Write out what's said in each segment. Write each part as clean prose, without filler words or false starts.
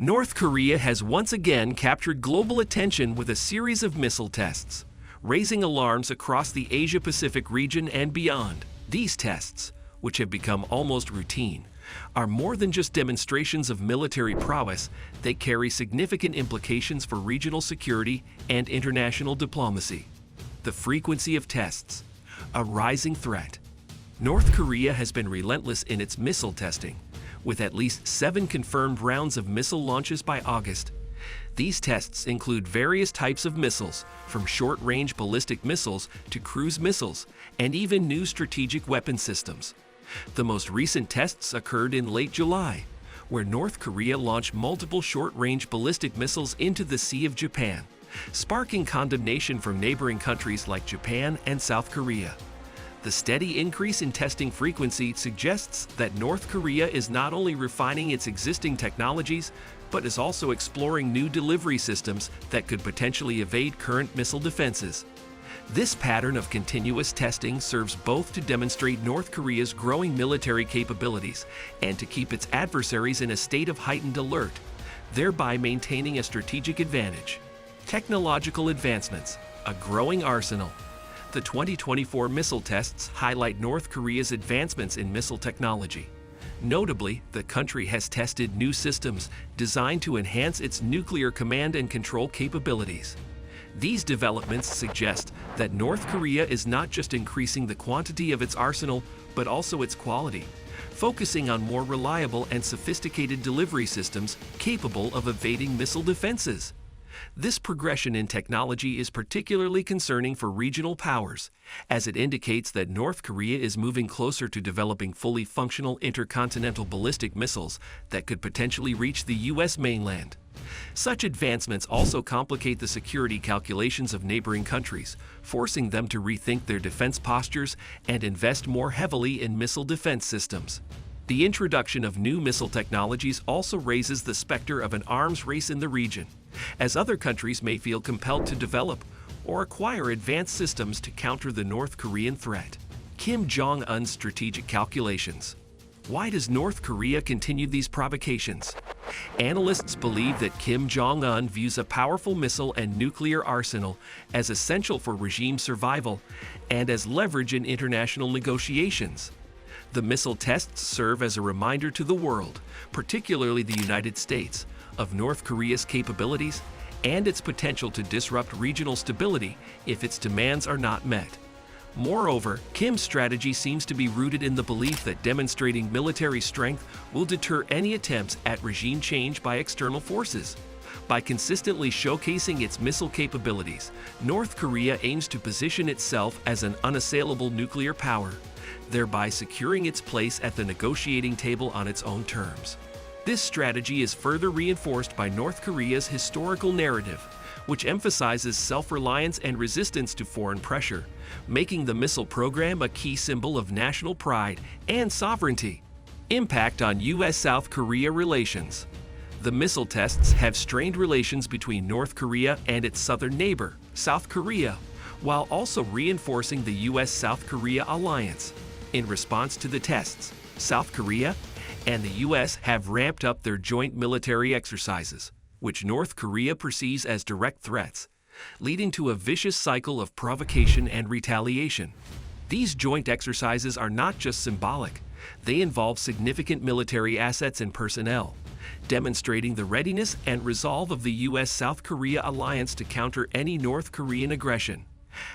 North Korea has once again captured global attention with a series of missile tests, raising alarms across the Asia-Pacific region and beyond. These tests, which have become almost routine, are more than just demonstrations of military prowess. They carry significant implications for regional security and international diplomacy. The frequency of tests, a rising threat. North Korea has been relentless in its missile testing, with at least 7 confirmed rounds of missile launches by August. These tests include various types of missiles, from short-range ballistic missiles to cruise missiles, and even new strategic weapon systems. The most recent tests occurred in late July, where North Korea launched multiple short-range ballistic missiles into the Sea of Japan, sparking condemnation from neighboring countries like Japan and South Korea. The steady increase in testing frequency suggests that North Korea is not only refining its existing technologies, but is also exploring new delivery systems that could potentially evade current missile defenses. This pattern of continuous testing serves both to demonstrate North Korea's growing military capabilities and to keep its adversaries in a state of heightened alert, thereby maintaining a strategic advantage. Technological advancements, a growing arsenal. The 2024 missile tests highlight North Korea's advancements in missile technology. Notably, the country has tested new systems designed to enhance its nuclear command and control capabilities. These developments suggest that North Korea is not just increasing the quantity of its arsenal, but also its quality, focusing on more reliable and sophisticated delivery systems capable of evading missile defenses. This progression in technology is particularly concerning for regional powers, as it indicates that North Korea is moving closer to developing fully functional intercontinental ballistic missiles that could potentially reach the U.S. mainland. Such advancements also complicate the security calculations of neighboring countries, forcing them to rethink their defense postures and invest more heavily in missile defense systems. The introduction of new missile technologies also raises the specter of an arms race in the region, as other countries may feel compelled to develop or acquire advanced systems to counter the North Korean threat. Kim Jong-un's strategic calculations. Why does North Korea continue these provocations? Analysts believe that Kim Jong-un views a powerful missile and nuclear arsenal as essential for regime survival and as leverage in international negotiations. The missile tests serve as a reminder to the world, particularly the United States, of North Korea's capabilities and its potential to disrupt regional stability if its demands are not met. Moreover, Kim's strategy seems to be rooted in the belief that demonstrating military strength will deter any attempts at regime change by external forces. By consistently showcasing its missile capabilities, North Korea aims to position itself as an unassailable nuclear power, thereby securing its place at the negotiating table on its own terms. This strategy is further reinforced by North Korea's historical narrative, which emphasizes self-reliance and resistance to foreign pressure, making the missile program a key symbol of national pride and sovereignty. Impact on U.S.-South Korea relations. The missile tests have strained relations between North Korea and its southern neighbor, South Korea, while also reinforcing the U.S.-South Korea alliance. In response to the tests, South Korea and the U.S. have ramped up their joint military exercises, which North Korea perceives as direct threats, leading to a vicious cycle of provocation and retaliation. These joint exercises are not just symbolic, they involve significant military assets and personnel, demonstrating the readiness and resolve of the U.S.-South Korea alliance to counter any North Korean aggression.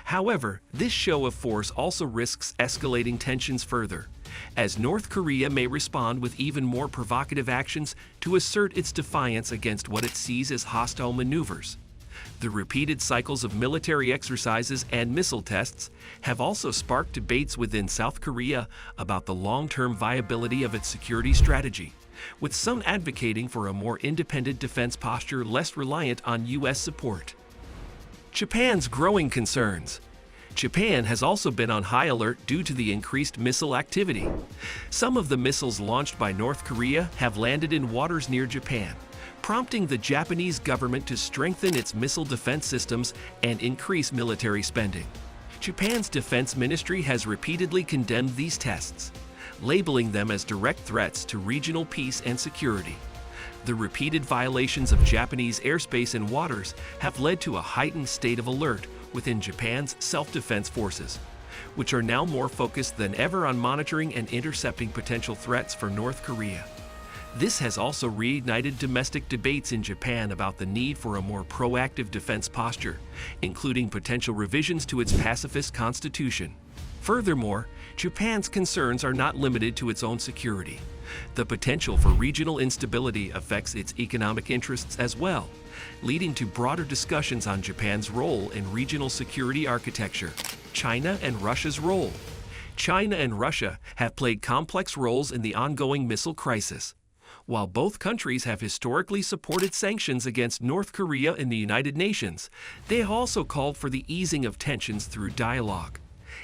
However, this show of force also risks escalating tensions further, as North Korea may respond with even more provocative actions to assert its defiance against what it sees as hostile maneuvers. The repeated cycles of military exercises and missile tests have also sparked debates within South Korea about the long-term viability of its security strategy, with some advocating for a more independent defense posture less reliant on U.S. support. Japan's growing concerns. Japan has also been on high alert due to the increased missile activity. Some of the missiles launched by North Korea have landed in waters near Japan, prompting the Japanese government to strengthen its missile defense systems and increase military spending. Japan's defense ministry has repeatedly condemned these tests, labeling them as direct threats to regional peace and security. The repeated violations of Japanese airspace and waters have led to a heightened state of alert within Japan's self-defense forces, which are now more focused than ever on monitoring and intercepting potential threats for North Korea. This has also reignited domestic debates in Japan about the need for a more proactive defense posture, including potential revisions to its pacifist constitution. Furthermore, Japan's concerns are not limited to its own security. The potential for regional instability affects its economic interests as well, leading to broader discussions on Japan's role in regional security architecture. China and Russia's role. China and Russia have played complex roles in the ongoing missile crisis. While both countries have historically supported sanctions against North Korea in the United Nations, they have also called for the easing of tensions through dialogue.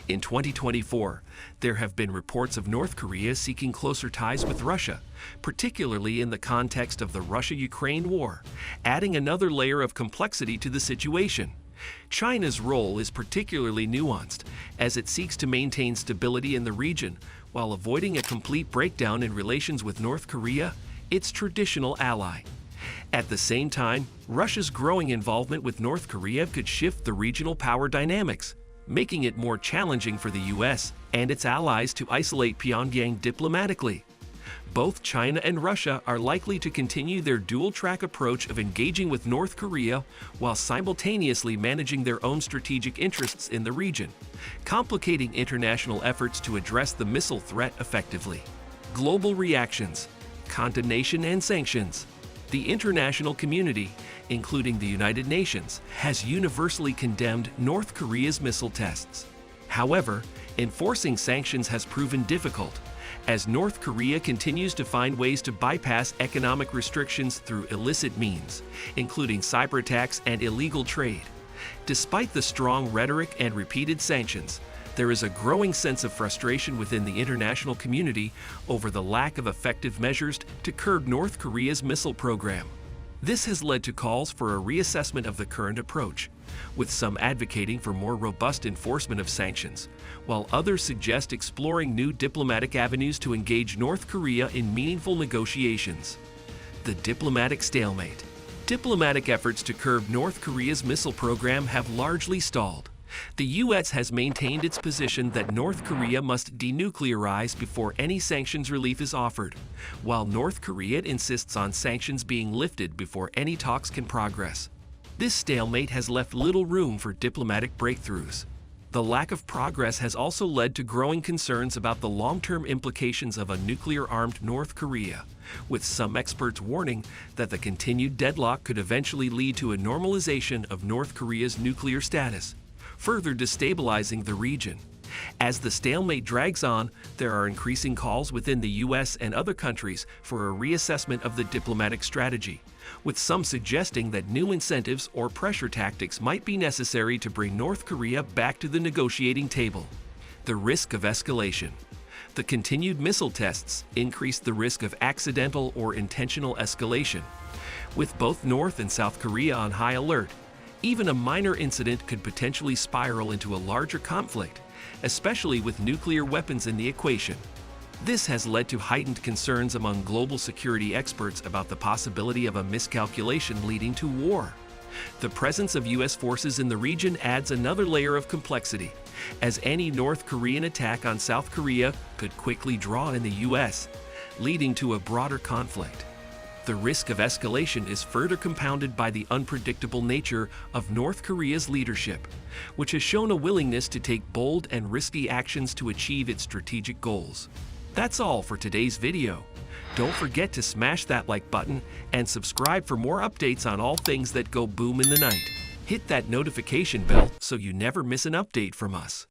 In 2024, there have been reports of North Korea seeking closer ties with Russia, particularly in the context of the Russia-Ukraine war, adding another layer of complexity to the situation. China's role is particularly nuanced, as it seeks to maintain stability in the region while avoiding a complete breakdown in relations with North Korea, its traditional ally. At the same time, Russia's growing involvement with North Korea could shift the regional power dynamics, making it more challenging for the US and its allies to isolate Pyongyang diplomatically. Both China and Russia are likely to continue their dual-track approach of engaging with North Korea while simultaneously managing their own strategic interests in the region, complicating international efforts to address the missile threat effectively. Global reactions, condemnation and sanctions. The international community, including the United Nations, has universally condemned North Korea's missile tests. However, enforcing sanctions has proven difficult, as North Korea continues to find ways to bypass economic restrictions through illicit means, including cyber attacks and illegal trade. Despite the strong rhetoric and repeated sanctions, there is a growing sense of frustration within the international community over the lack of effective measures to curb North Korea's missile program. This has led to calls for a reassessment of the current approach, with some advocating for more robust enforcement of sanctions, while others suggest exploring new diplomatic avenues to engage North Korea in meaningful negotiations. The diplomatic stalemate. Diplomatic efforts to curb North Korea's missile program have largely stalled. The U.S. has maintained its position that North Korea must denuclearize before any sanctions relief is offered, while North Korea insists on sanctions being lifted before any talks can progress. This stalemate has left little room for diplomatic breakthroughs. The lack of progress has also led to growing concerns about the long-term implications of a nuclear-armed North Korea, with some experts warning that the continued deadlock could eventually lead to a normalization of North Korea's nuclear status, further destabilizing the region. As the stalemate drags on, there are increasing calls within the U.S. and other countries for a reassessment of the diplomatic strategy, with some suggesting that new incentives or pressure tactics might be necessary to bring North Korea back to the negotiating table. The risk of escalation. The continued missile tests increase the risk of accidental or intentional escalation. With both North and South Korea on high alert, even a minor incident could potentially spiral into a larger conflict, especially with nuclear weapons in the equation. This has led to heightened concerns among global security experts about the possibility of a miscalculation leading to war. The presence of U.S. forces in the region adds another layer of complexity, as any North Korean attack on South Korea could quickly draw in the U.S., leading to a broader conflict. The risk of escalation is further compounded by the unpredictable nature of North Korea's leadership, which has shown a willingness to take bold and risky actions to achieve its strategic goals. That's all for today's video. Don't forget to smash that like button and subscribe for more updates on all things that go boom in the night. Hit that notification bell so you never miss an update from us.